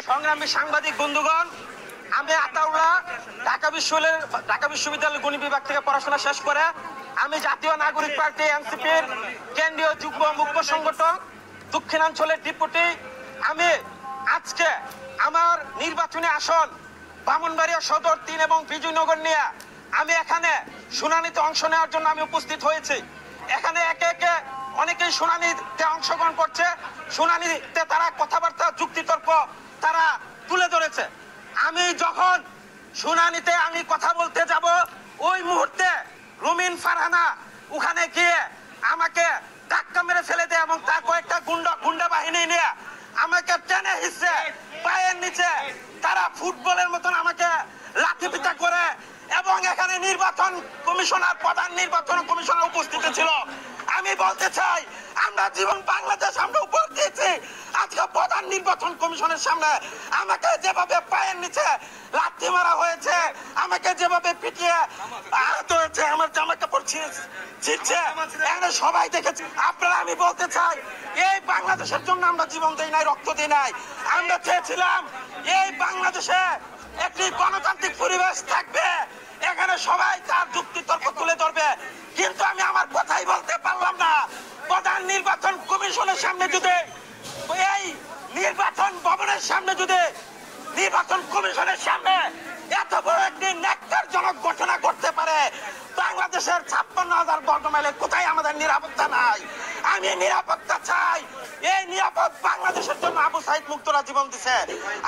সংগ্রামী সাংবাদিক বন্ধুগণ, আমি আতাউল্লাহ ঢাকা বিশ্ববিদ্যালয়ের গণিত বিভাগ থেকে পড়াশোনা শেষ করে আমি জাতীয় নাগরিক পার্টি এনসিপির কেন্দ্রীয় যুগ্ম মুখ্য সংগঠক দক্ষিণাঞ্চলের ডেপুটি। আমি আজকে আমার নির্বাচনী আসন ব্রাহ্মণবাড়িয়া সদর 3 এবং বিজয়নগর নিয়ে আমি এখানে শুনানিতে অংশ নেওয়ার জন্য আমি উপস্থিত হয়েছি। এখানে একে একে অনেকেই শুনানিতে অংশগ্রহণ করছে। শুনানিতে তারা কথাবার্তা যুক্তিতর্ক তারা তুলে ধরেছে। আমি যখন শুনানিতে আমি কথা বলতে যাব ওই মুহূর্তে রুমিন ফারহানা ওখানে গিয়ে আমাকে ধাক্কা মেরে ফেলে দেয় এবং তার কয়েকটা গুন্ডা বাহিনী নিয়ে আমাকে টেনে হিসে পায়ের নিচে তারা ফুটবলের মতন আমাকে লাঠিপিটা করে এবং এখানে নির্বাচন কমিশনার প্রধান নির্বাচন কমিশনার উপস্থিত ছিল। আমি বলতে চাই আমরা জীবন বাংলাদেশ আমরা উপর দিয়েছি, আজকে প্রধান নির্বাচন কমিশনের সামনে আমাকে যেভাবে পায়ের নিচে লাঠি মারা হয়েছে, আমাকে যেভাবে পিটিয়ে আহত হয়েছে, আমার জামা কাপড় ছিঁড়ছে, এখানে সবাই দেখেছে। আপনারা আমি বলতে চাই এই বাংলাদেশের জন্য আমরা জীবন দিই নাই, রক্ত দিই নাই। আমরা চেয়েছিলাম এই বাংলাদেশে একটি গণতান্ত্রিক পরিবেশ থাকবে, এখানে সবাই তার যুক্তি তর্ক তুলে ধরবে, কিন্তু আমি আমার কথাই বলতে পারলাম না। প্রধান নির্বাচন কমিশনের সামনে যদি এই নির্বাচন ভবনের সামনে যদি নির্বাচন কমিশনের সামনে এত বড় একটি ন্যাক্কারজনক ঘটনা করতে পারে, বাংলাদেশের 56,000 বর্গ মাইলে কোথায় আমাদের নিরাপত্তা নাই? আমি নিরাপত্তা চাই। এই নিরাপদ বাংলাদেশের জন্য আবু সাইদ মুক্তরা জীবন দিছে,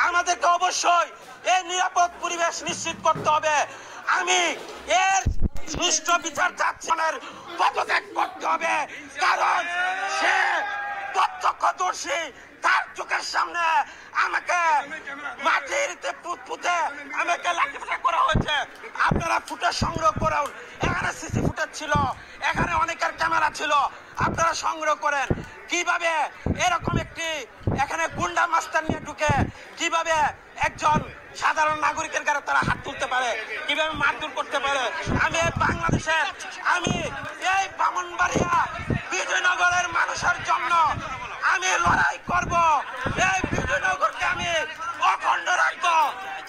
আমাদেরকে অবশ্যই এই নিরাপদ পরিবেশ নিশ্চিত করতে হবে। আমি এর সুষ্ঠু বিচার চাচ্ছনের পদত্যাগ করতে হবে, কারণ সে প্রত্যক্ষদর্শী, তার চোখের সামনে আমাকে মাটিতে পুঁতে আমাকে লাঠিপেটা করা হয়েছে। আপনারা ফুটেজ সংগ্রহ করুন, এখানে সিসি ফুটেজ ছিল, এখানে অনেকের ক্যামেরা ছিল, আপনারা সংগ্রহ করেন কিভাবে এরকম একটি এখানে গুন্ডা মাস্টার নিয়ে ঢুকে কিভাবে একজন সাধারণ নাগরিকের গায়ে তারা হাত তুলতে পারে, কিভাবে মারধর করতে পারে। আমি বাংলাদেশের আমি এই ব্রাহ্মণবাড়িয়া বিজয়নগরের মানুষের জন্য আমি লড়াই করব। এই বিজয়নগরকে আমি অখণ্ড রাখবো,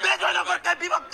বিজয়নগরকে বিভক্ত